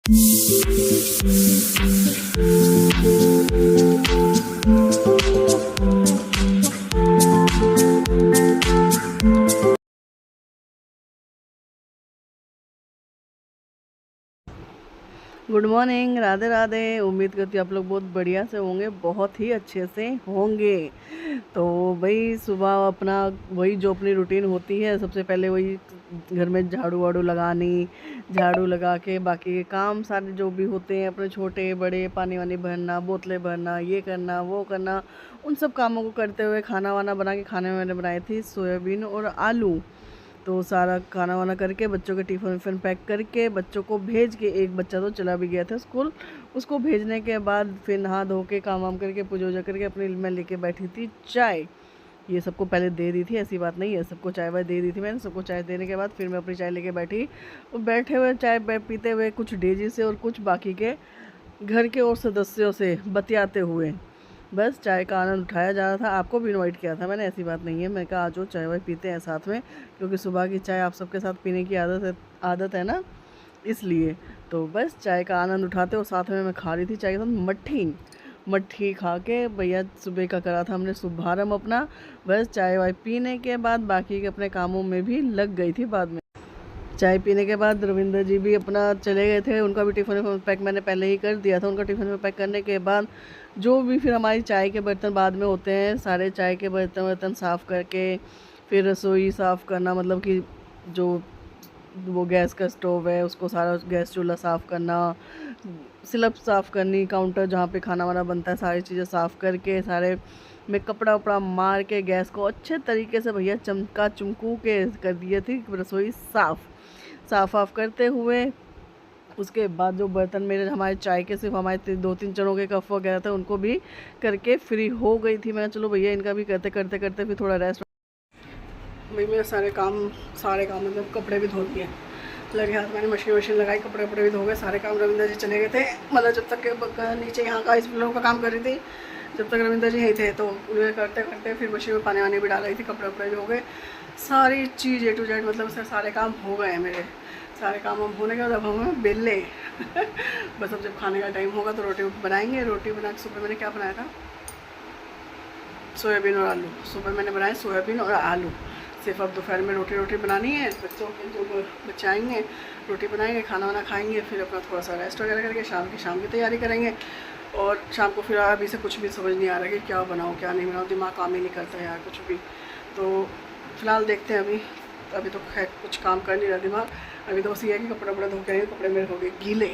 Good morning, Radhe Radhe. उम्मीद करती हूँ आप लोग बहुत बढ़िया से होंगे, बहुत ही अच्छे से होंगे। तो भाई सुबह अपना वही जो अपनी रूटीन होती है, सबसे पहले वही घर में झाड़ू वाड़ू लगानी, झाड़ू लगा के बाकी के काम सारे जो भी होते हैं अपने छोटे बड़े, पानी वानी भरना, बोतलें भरना, ये करना वो करना, उन सब कामों को करते हुए खाना वाना बना के, खाने में मैंने बनाई थी सोयाबीन और आलू। तो सारा खाना वाना करके बच्चों के टिफ़िन विफ़िन पैक करके बच्चों को भेज के, एक बच्चा तो चला भी गया था स्कूल, उसको भेजने के बाद फिर नहा धो के काम वाम करके पूजा वूजा करके अपनी मैं लेके बैठी थी चाय। ये सबको पहले दे दी थी, ऐसी बात नहीं है, सबको चाय वाय दे दी थी मैंने। सबको चाय देने के बाद फिर मैं अपनी चाय लेके बैठी और बैठे हुए चाय पीते हुए कुछ डेजी से और कुछ बाकी के घर के और सदस्यों से बतियाते हुए बस चाय का आनंद उठाया जा रहा था। आपको भी इनवाइट किया था मैंने, ऐसी बात नहीं है। मैं कहा आ जाओ चाय वाय पीते हैं साथ में, क्योंकि सुबह की चाय आप सबके साथ पीने की आदत है ना, इसलिए। तो बस चाय का आनंद उठाते और साथ में मैं खा रही थी चाय के साथ मट्ठी। मट्ठी खा के भैया सुबह का करा था हमने शुभारम्भ अपना। बस चाय वाय पीने के बाद बाकी के अपने कामों में भी लग गई थी बाद में। चाय पीने के बाद रविंद्र जी भी अपना चले गए थे, उनका भी टिफ़िन में पैक मैंने पहले ही कर दिया था। उनका टिफ़िन में पैक करने के बाद जो भी फिर हमारी चाय के बर्तन बाद में होते हैं, सारे चाय के बर्तन साफ़ करके फिर रसोई साफ़ करना, मतलब कि जो वो गैस का स्टोव है उसको सारा गैस चूल्हा साफ़ करना, स्लैब साफ़ करनी, काउंटर जहाँ पे खाना वाना बनता है सारी चीज़ें साफ़ करके, सारे में कपड़ा वपड़ा मार के गैस को अच्छे तरीके से भैया चमका चुमकू के कर दिए थी रसोई साफ़ वाफ़ करते हुए। उसके बाद जो बर्तन मेरे हमारे चाय के सिर्फ हमारे 2-3 जनों के कप वगैरह थे, उनको भी करके फ्री हो गई थी मैं। चलो भैया इनका भी करते करते फिर थोड़ा रेस्ट। भाई मेरे सारे काम मतलब कपड़े भी धो दिए, लगे हाथ मैंने मशीन लगाई, कपड़े वपड़े भी धो गए, सारे काम। रविंद्र जी चले गए थे, मतलब जब तक के नीचे यहाँ का इस फ्लोर का काम कर रही थी, जब तक रविंद्र जी यहीं थे, तो उन्हें करते करते फिर मशीन में पानी वानी भी डाल रही थी, कपड़े वपड़े भी हो गए, सारी चीज़ A to Z, मतलब सर सारे काम हो गए हैं मेरे। सारे काम हम होने के बाद अब हमें बेले बस अब जब खाने का टाइम होगा तो रोटी बनाएंगे। रोटी बना के सुबह मैंने क्या बनाया था, सोयाबीन और आलू। सुबह मैंने बनाए सोयाबीन और आलू, सिर्फ अब दोपहर में रोटी बनानी है। बच्चों के जो बच्चे आएंगे रोटी बनाएंगे, खाना वाना खाएंगे, फिर अपना थोड़ा सा रेस्ट वगैरह करके शाम की तैयारी करेंगे। और शाम को फिर अभी से कुछ भी समझ नहीं आ रहा कि क्या बनाऊँ क्या नहीं बनाऊँ, दिमाग काम ही नहीं करता यार कुछ भी। तो फिलहाल देखते हैं, अभी तो खैर कुछ काम कर नहीं रहा दिमाग। अभी तो बस ये है कि कपड़े वपड़े धो के आए, कपड़े मेरे हो गए गीले।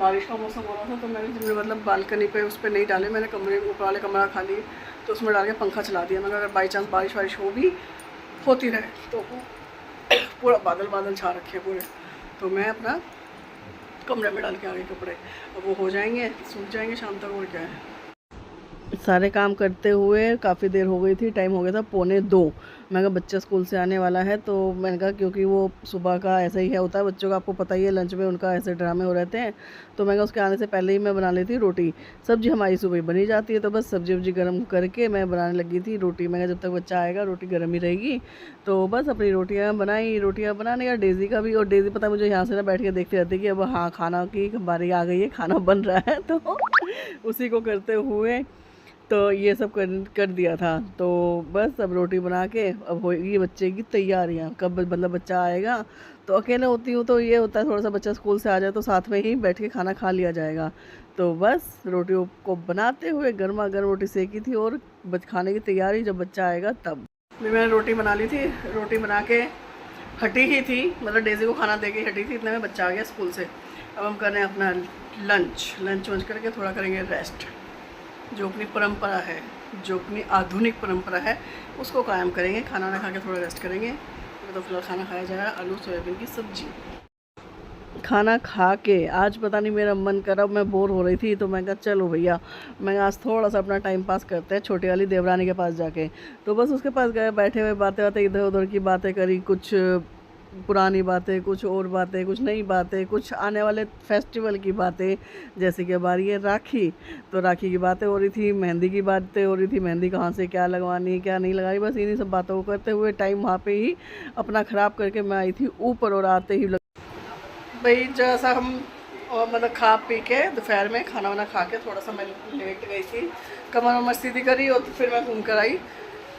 बारिश का मौसम हो रहा था तो मैंने मतलब बालकनी पे उस पर नहीं डाले, मैंने कमरे ऊपर वाले कमरा खाली तो उसमें डाल के पंखा चला दिया। मगर अगर बाई चांस बारिश वारिश होती रहे तो पूरा बादल छा रखे पूरे, तो मैं अपना कमरे में डाल के आ गई कपड़े। अब वो हो जाएंगे, सूख जाएंगे शाम तक, और क्या है। सारे काम करते हुए काफ़ी देर हो गई थी, टाइम हो गया था 1:45। मैं कहा बच्चा स्कूल से आने वाला है, तो मैंने कहा क्योंकि वो सुबह का ऐसा ही है होता है बच्चों का, आपको पता ही है लंच में उनका ऐसे ड्रामे हो रहते हैं। तो मैं कहा उसके आने से पहले ही मैं बना लेती रोटी। सब्ज़ी हमारी सुबह बनी जाती है, तो बस सब्ज़ी वब्जी गर्म करके मैं बनाने लगी थी रोटी। मैं कहा जब तक बच्चा आएगा रोटी गर्म ही रहेगी। तो बस अपनी रोटियाँ बनाई, रोटियाँ बनाने का डेज़ी का भी, और डेज़ी पता मुझे यहाँ से ना बैठ के देखते रहती कि अब हाँ खाना की बारी आ गई है, खाना बन रहा है। तो उसी को करते हुए तो ये सब कर दिया था। तो बस अब रोटी बना के अब होगी बच्चे की तैयारियाँ, कब मतलब बच्चा आएगा। तो अकेले होती हूँ तो ये होता है थोड़ा सा, बच्चा स्कूल से आ जाए तो साथ में ही बैठ के खाना खा लिया जाएगा। तो बस रोटियों को बनाते हुए गर्मा गर्म रोटी सेकी थी और खाने की तैयारी जब बच्चा आएगा तब। मैंने रोटी बना ली थी, रोटी बना के हटी ही थी, मतलब डेज़ी को खाना दे के हटी थी, इतने में बच्चा आ गया स्कूल से। अब हम कर रहे हैं अपना लंच वंच करके थोड़ा करेंगे रेस्ट। जो अपनी परंपरा है, जो अपनी आधुनिक परंपरा है उसको कायम करेंगे। खाना वाना खा के थोड़ा रेस्ट करेंगे। तो फिलहाल खाना खाया जाएगा आलू सोयाबीन की सब्जी। खाना खा के आज पता नहीं मेरा मन करा, मैं बोर हो रही थी तो मैं कहा चलो भैया मैं आज थोड़ा सा अपना टाइम पास करते हैं छोटी वाली देवरानी के पास जाके। तो बस उसके पास गए, बैठे हुए बातें इधर उधर की बातें करी, कुछ पुरानी बातें, कुछ और बातें, कुछ नई बातें, कुछ आने वाले फेस्टिवल की बातें। जैसे कि अब आ रही है राखी, तो राखी की बातें हो रही थी, मेहंदी की बातें हो रही थी, मेहंदी कहाँ से क्या लगवानी क्या नहीं लगानी, बस इन्हीं सब बातों को करते हुए टाइम वहाँ पे ही अपना ख़राब करके मैं आई थी ऊपर। और आते ही भाई जैसा हम और मतलब खा पी के दोपहर में खाना वाना खा के थोड़ा सा मैं लेट गई थी, कमर वमर सीधी करी और तो फिर मैं घूम कर आई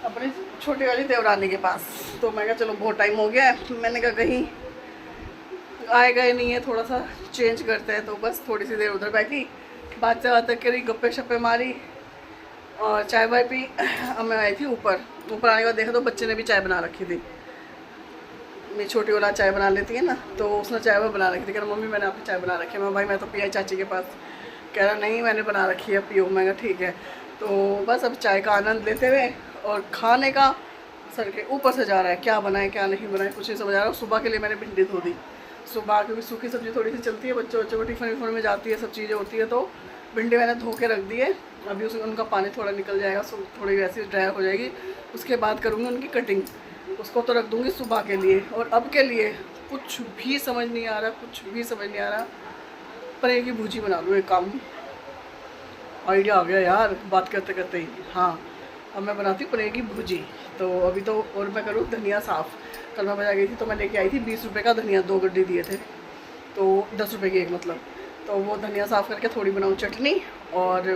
अपनी छोटी वाली देवरानी के पास। तो मैं कहा चलो बहुत टाइम हो गया है, मैंने कहा कहीं आए गए नहीं है, थोड़ा सा चेंज करते हैं। तो बस थोड़ी सी देर उधर बैठी, बातें करी, गप्पे शप्पे मारी और चाय वाय पी। अब मैं आई थी ऊपर आने के बाद देखा तो बच्चे ने भी चाय बना रखी थी। मेरी छोटी वाला चाय बना लेती है ना, तो उसने चाय वो बना रखी थी। कह रहा मम्मी मैंने आपकी चाय बना रखी है। मैं भाई मैं तो पिया चाची के पास। कह रहा नहीं मैंने बना रखी है पियो। मैं कहा ठीक है। तो बस अब चाय का आनंद लेते हुए और खाने का सर के ऊपर से जा रहा है, क्या बनाए क्या नहीं बनाए कुछ नहीं समझ आ रहा। सुबह के लिए मैंने भिंडी धो दी, सुबह क्योंकि सूखी सब्ज़ी थोड़ी सी चलती है, बच्चों को टिफ़िन विफ़िन में जाती है, सब चीज़ें होती है। तो भिंडी मैंने धो के रख दी है। अभी उसमें उनका पानी थोड़ा निकल जाएगा, थोड़ी वैसी ड्राई हो जाएगी, उसके बाद करूँगी उनकी कटिंग। उसको तो रख दूँगी सुबह के लिए। और अब के लिए कुछ भी समझ नहीं आ रहा, कुछ भी समझ नहीं आ रहा। पनीर की भुर्जी बना लूँ, एक काम आइडिया आ गया यार बात करते करते ही। हाँ अब मैं बनाती हूँ पनीर की भुर्जी। तो अभी तो और मैं करूँ धनिया साफ़। कल मैं बाजार गई थी तो मैं लेके आई थी 20 रुपये का धनिया, 2 गड्ढे दिए थे, तो 10 रुपये की एक मतलब। तो वो धनिया साफ़ करके थोड़ी बनाऊँ चटनी। और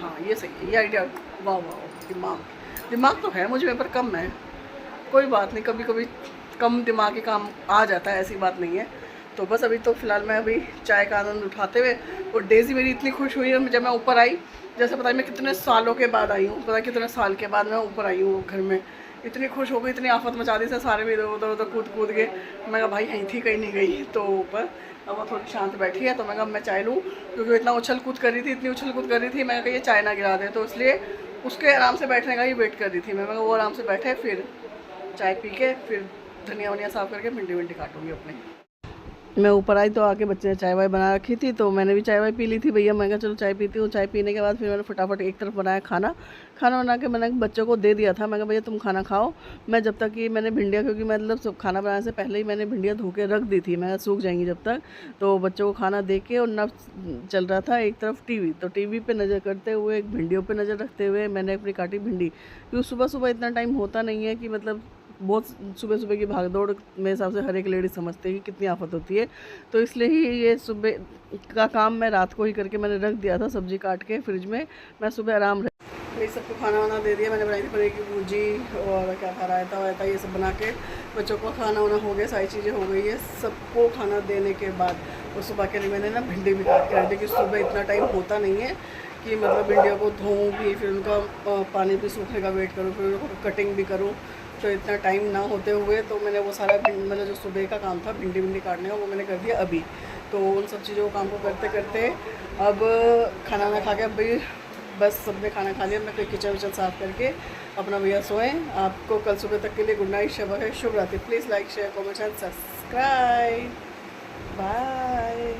हाँ ये सही है, ये आइडिया वाह वाह। दिमाग तो है मुझ में पर कम है, कोई बात नहीं, कभी कभी कम दिमागी काम आ जाता है, ऐसी बात नहीं है। तो बस अभी तो फ़िलहाल मैं अभी चाय का आनंद उठाते हुए, और डेज़ी मेरी इतनी खुश हुई है जब मैं ऊपर आई। जैसे पता नहीं मैं कितने सालों के बाद आई हूँ, पता कितने साल के बाद मैं ऊपर आई हूँ घर में। इतनी खुश हो गई, इतनी आफत मचा दी से सारे भी इधर उधर कूद के। मैं कहा भाई यहीं थी कहीं नहीं गई। तो ऊपर अब वो थोड़ी शांत बैठी है, तो मैं कहा मैं चाय लूँ, क्योंकि इतना उछल कूद कर रही थी, इतनी उछल कूद कर रही थी। मैं कहा ये चाय ना गिरा दे, तो इसलिए उसके आराम से बैठने का ही वेट कर रही थी मैं। वो आराम से बैठे, फिर चाय पी के फिर धनिया वनिया साफ़ करके भिंडी विंडी काटूँगी अपनी। मैं ऊपर आई तो आके बच्चे ने चाय वाय बना रखी थी, तो मैंने भी चाय वाय पी ली थी भैया। मैं कहा चलो चाय पीती हूँ। चाय पीने के बाद फिर मैंने फटाफट एक तरफ बनाया खाना बना के मैंने बच्चों को दे दिया था। मैं कहा भैया तुम खाना खाओ, मैं जब तक कि मैंने भिंडियाँ, क्योंकि मतलब सब खाना बनाने से पहले ही मैंने भिंडियाँ धो के रख दी थी, मैं सूख जाएंगी जब तक। तो बच्चों को खाना दे के और ना चल रहा था एक तरफ टीवी, तो टीवी पे नज़र करते हुए, एक भिंडियों पे नज़र रखते हुए मैंने अपनी काटी भिंडी। क्योंकि सुबह सुबह इतना टाइम होता नहीं है कि मतलब बहुत सुबह सुबह की भागदौड़ मेरे हिसाब से हर एक लेडी समझते हैं कि कितनी आफत होती है। तो इसलिए ही ये सुबह का काम मैं रात को ही करके मैंने रख दिया था, सब्जी काट के फ्रिज में। मैं सुबह आराम ये सबको खाना वाना दे दिया। मैंने बनाई थी पनीर की भुर्जी और क्या था रायता वायता, ये सब बना के बच्चों को खाना वाना हो गया, सारी चीज़ें हो गई है। सबको खाना देने के बाद और सुबह के लिए मैंने ना भिंडी भी काट के रख दी, क्योंकि सुबह इतना टाइम होता नहीं है कि मतलब भिंडियों को धोऊँ भी, फिर उनका पानी भी सूखने का वेट करूँ, फिर उनको कटिंग भी करूँ। तो इतना टाइम ना होते हुए तो मैंने वो सारा मतलब जो सुबह का काम था भिंडी काटने का, वो मैंने कर दिया अभी। तो उन सब चीज़ों का काम को करते करते अब खाना ना खा के अभी बस सबने खाना खा लिया। मैं किचन विचन साफ़ करके अपना भैया सोएं। आपको कल सुबह तक के लिए गुड नाइट, शब है, शुभ रात्रि। Please like share comment and subscribe. Bye.